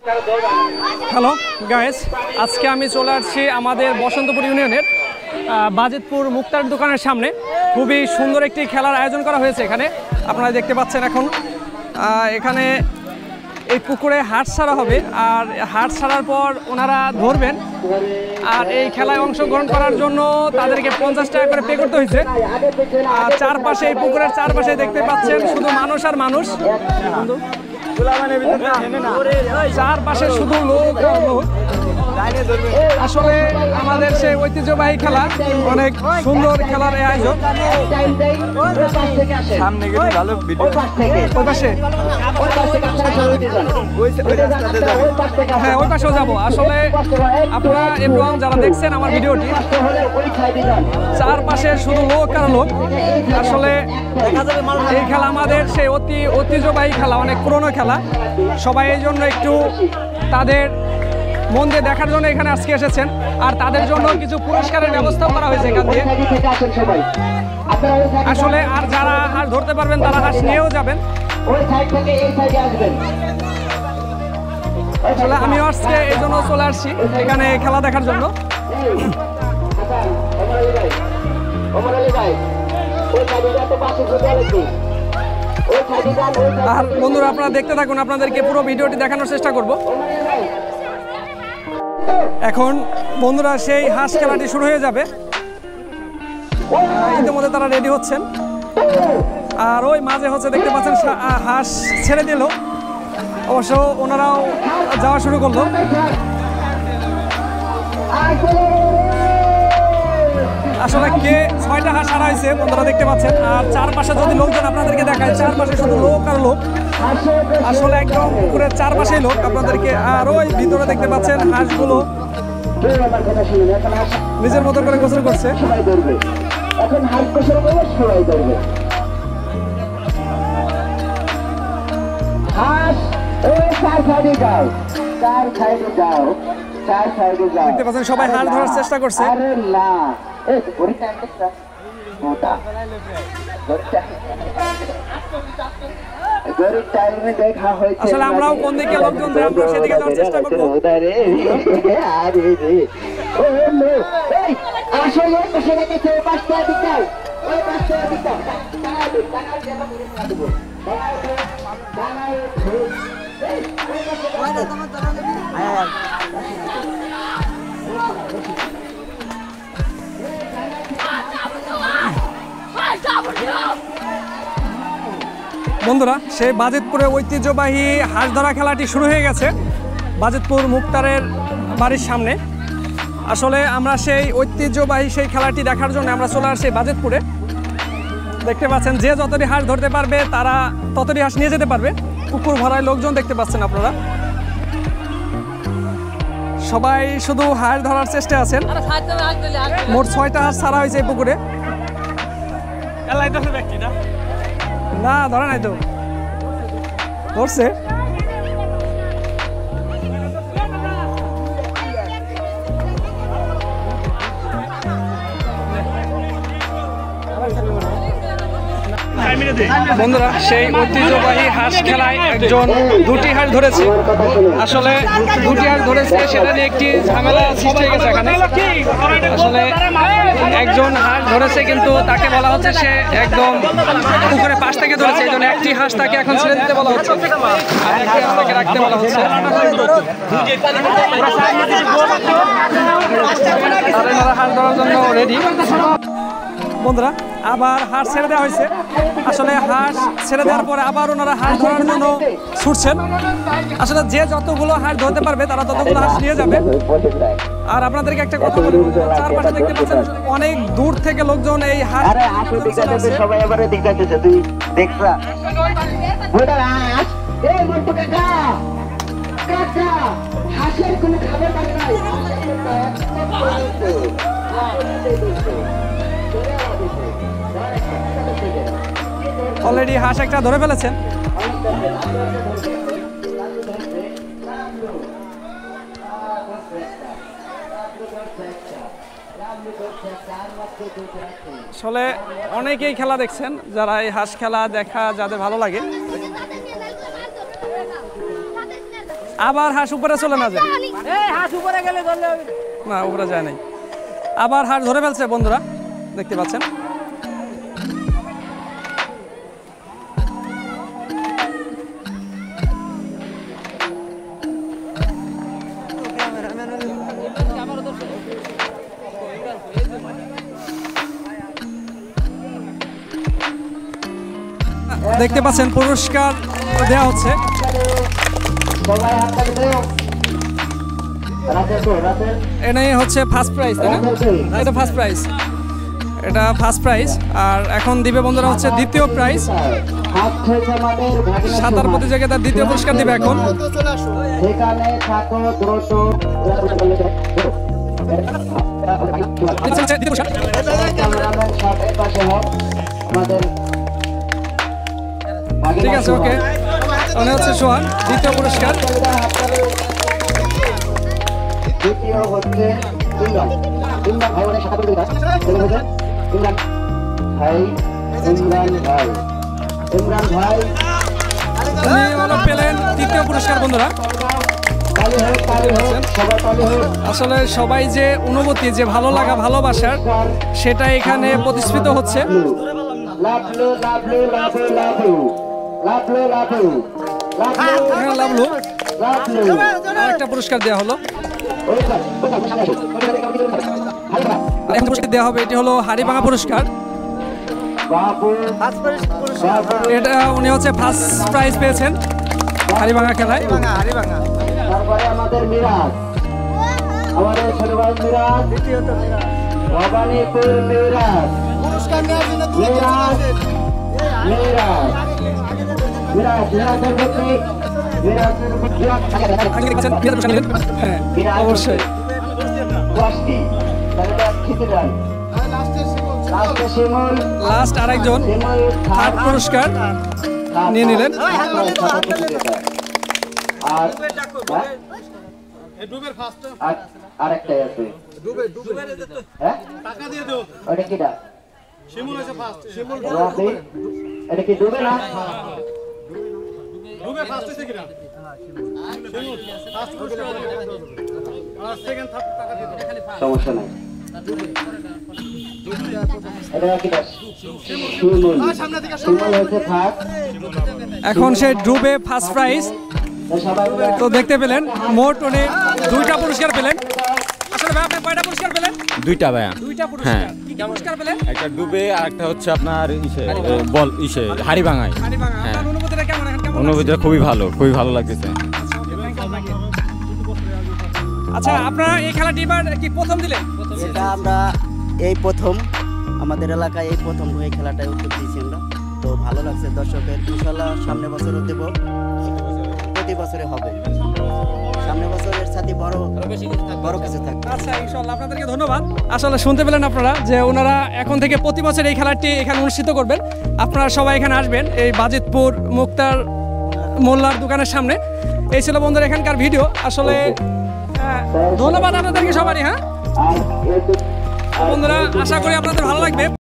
Hello guys, আজকে আমি চলে আসছি আমাদের বসন্তপুর ইউনিয়নের বাজিতপুর মুক্তার দোকানের সামনে। খুবই সুন্দর একটি খেলার আয়োজন করা হয়েছে এখানে। আপনারা দেখতে পাচ্ছেন এখন এখানে এই পুকুরে হাট ছাড়া হবে, আর হাট ছাড়ার পর ওনারা ধরবেন। আর এই খেলায় অংশগ্রহণ করার জন্য তাদেরকে 50 টাকা করে পে করতে হয়েছে। আর চারপাশে এই পুকুরের চারপাশে দেখতে পাচ্ছেন শুধু মানুষ আর মানুষ, চারপাশে শুধু লোক আর লোক। আসলে আমাদের সেই ঐতিহ্যবাহী খেলা, অনেক সুন্দর খেলার আয়োজন। সামনে গেলে ভালো ভিডিও। ওই পাশে, হ্যাঁ ওই পাশেও যাবো। আসলে আপনারা এবং যারা দেখছেন আমার ভিডিওটি, চারপাশে শুধু লোক আর লোক। আসলে এই খেলা আমাদের সেই ঐতিহ্যবাহী খেলা, অনেক পুরনো খেলা। সবাই এই জন্য একটু তাদের মন দিয়ে দেখার জন্য এখানে আজকে এসেছেন। আর তাদের জন্য কিছু পুরস্কারের ব্যবস্থা করা হয়েছে এখান দিয়ে। আসলে আর যারা হাঁস ধরতে পারবেন তারা হাঁস নিয়েও যাবেন। আসলে আমিও আজকে এই জন্য চলে আসছি এখানে খেলা দেখার জন্য। আর বন্ধুরা, আপনারা দেখতে থাকুন, আপনাদেরকে পুরো ভিডিওটি দেখানোর চেষ্টা করব। এখন বন্ধুরা সেই হাঁস খেলাটি শুরু হয়ে যাবে। ইতিমধ্যে তারা রেডি হচ্ছেন। আর ওই মাঝে হচ্ছে দেখতে পাচ্ছেন হাঁস ছেড়ে দিল, অবশ্য ওনারাও যাওয়া শুরু করলো। আসলে কে 6টা হাঁস হারা হয়েছে বন্ধুরা দেখতে পাচ্ছেন। আর চারপাশে যদি লোকজন আপনাদেরকে দেখায়, চারপাশে শুধু লোক আর লোক। আসলে একদম পুকুরের চারপাশেই লোক আপনাদেরকে। আর ওই ভিতরে দেখতে পাচ্ছেন হাঁসগুলো নিজের মতো করে গোসল করছে। এখন হাঁস গোসল করবে, সবাই করবে। হাঁস ওই চার সাইডে যাও, চার সাইডে যাও, চার সাইডে যাও। দেখতে পাচ্ছেন সবাই হাঁস ধরার চেষ্টা করছে। আরে না, এই ওইটা একটা মোটা দেখা হয়েছে। আসলে আমরাও কোন দিকে লোকজন যায় আমরা সেদিকে যাওয়ার চেষ্টা করব। আরে আরে রে, ও নো, এই আসলে সেটা দেখে পাঁচটা দিতে, ওই পাঁচটা দিতে বন্ধুরা, সেই বাজিতপুরে ঐতিহ্যবাহী হাঁস ধরা খেলাটি শুরু হয়ে গেছে বাজিতপুর মুক্তারের বাড়ির সামনে। আসলে আমরা সেই ঐতিহ্যবাহী সেই খেলাটি দেখার জন্য আমরা চলে আসছি বাজিতপুরে। দেখতে পাচ্ছেন যে যতটি হাঁস ধরতে পারবে তারা ততটি হাঁস নিয়ে যেতে পারবে। পুকুর ভরায় লোকজন দেখতে পাচ্ছেন আপনারা, সবাই শুধু হাঁস ধরার চেষ্টা আছেন। মোট 6টা হাঁস ছাড়া হয়েছে এই পুকুরে। না ধরে নাই তো, ধরছে। বন্ধুরা, সেই ঐতিহ্যবাহী হাঁস খেলায় একজন 2টি হাঁস ধরেছে। আসলে 2টি হাঁস ধরেছে, সেটা নিয়ে একটি ঝামেলা সৃষ্টি হয়ে গেছে এখানে। আসলে একজন হাঁস ধরেছে কিন্তু তাকে বলা হচ্ছে সে একদম পুকুরের পাশ থেকে ধরেছে, এই জন্য একটি হাঁস তাকে এখন ছেড়ে দিতে বলা হচ্ছে, আর একটি হাঁস তাকে রাখতে বলা হচ্ছে। হাঁস ধরার জন্য রেডি। বন্ধুরা, আবার হাঁস ছেড়ে দেওয়া হয়েছে। আসলে হাঁস ছেড়ে দেওয়ার পরে আবার ওনারা হাঁস ধরার জন্য ছুটছেন। আসলে যে যতগুলো হাঁস ধরতে পারবে তারা ততগুলো হাঁস নিয়ে যাবে। আর আপনাদেরকে একটা কথা বলি, চারপাশে দেখতে পাচ্ছেন অনেক দূর থেকে লোকজন এই হাঁস। সবাই এবারে দেখতেছে, তুই দেখছা এই মন্টু কাকা, কাকা হাঁসের কোনো খাবার নাই। অলরেডি হাঁস একটা ধরে ফেলেছেন। আসলে অনেকেই খেলা দেখছেন, যারা এই হাঁস খেলা দেখা যাদের ভালো লাগে। আবার হাঁস উপরে চলে না যায়, না উপরে যায় নাই, আবার হাঁস ধরে ফেলছে বন্ধুরা, দেখতে পাচ্ছেন। দেখতে পাচ্ছেন পুরস্কার দেওয়া হচ্ছে। সবাই হাততালি দাও। এটাই হচ্ছে ফার্স্ট প্রাইজ, তাই না? এটা ফার্স্ট প্রাইজ, এটা ফার্স্ট প্রাইজ। আর এখন দিবে বন্ধুরা হচ্ছে দ্বিতীয় প্রাইজ, সাঁতার প্রতিযোগিতার দ্বিতীয় পুরস্কার দিবে এখন। সেখানে থাকো দ্রুত। ক্যামেরাম্যান সাথে পাশে হোক আমাদের। ঠিক আছে, ওকে। মনে হচ্ছে সোহান দ্বিতীয় পুরস্কার। দ্বিতীয় হচ্ছে ইমরান। ইমরান ভাই অনেক সাথে ইমরান ভাই, ইমরান ভাই, ইমরান ভাই পেলেন তৃতীয় পুরস্কার বন্ধুরা। তালি হোক, তালি হোক, সবাই তালি হোক। আসলে সবাই যে অনুভূতি, যে ভালো লাগা, ভালোবাসার, সেটা এখানে প্রতিষ্ঠিত হচ্ছে। লাভলু লাভলু লাভলু লাভলু লাভলু লাভলু লাভলু লাভলু আরেকটা পুরস্কার দেওয়া হলো, এখন পুরস্কার দেওয়া হবে। এটি হলো হাড়িভাঙা পুরস্কার। বাবু এটা উনি হচ্ছে ফার্স্ট প্রাইজ পেয়েছেন হাড়িভাঙা খেলায়। তারপরে আমাদের মিরাজ, আমাদের ছোট ভাই মিরাজ, ভবানীপুর মিরাজ, মিরাজ মিরাজ মিরাজ মিরাজের প্রতি মিরাজের হ্যাঁ অবশ্যই। দশটি খেতে যান। লাস্টে শিমুল, লাস্ট আরেকজন শিমুল থার্ড পুরস্কার নিয়ে নিলেন। আর আরেকটাই আছে, হ্যাঁ ওটা কিটা রবি, এটা কি ডুবে না? সমস্যা নাই, এটা কিটা শিমুল, শিমুল হচ্ছে ফার্স্ট। এখন সে ডুবে ফার্স্ট প্রাইজ। সবাই তো দেখতে পেলেন মোট উনি দুইটা পুরস্কার পেলেন। আসলে ভাই আপনি কয়টা পুরস্কার পেলেন? দুইটা ভাইয়া। দুইটা পুরস্কার। কি কি পুরস্কার পেলেন? একটা ডুবে আর একটা হচ্ছে আপনার বল হাড়িভাঙায়। হাড়িভাঙা। আপনার অনুভূতিটা কেমন এখন? কেমন অনুভূতিটা খুবই ভালো, খুবই ভালো লাগতেছে। আচ্ছা, আপনারা এই খেলাটি এবার কি প্রথম দিলেন? এটা আমরা এই প্রথম আমাদের এলাকায় এই প্রথম এই খেলাটায় উদ্যোগ দিয়েছি আমরা। তো ভালো লাগছে দর্শকের। ইনশাল্লাহ সামনে বছরও দেব, প্রতি বছরে হবে। সামনে বছরের সাথে বড় কিছু থাকবে। আচ্ছা, ইনশাআল্লাহ আপনাদেরকে ধন্যবাদ। আসলে শুনতে পেলেন আপনারা যে ওনারা এখন থেকে প্রতি বছর এই খেলাটি এখানে অনুষ্ঠিত করবেন। আপনারা সবাই এখানে আসবেন এই বাজিতপুর মুক্তার মোল্লার দোকানের সামনে। এই ছিল বন্ধুরা এখানকার ভিডিও। আসলে ধন্যবাদ আপনাদেরকে সবারই। হ্যাঁ বন্ধুরা, আশা করি আপনাদের ভালো লাগবে।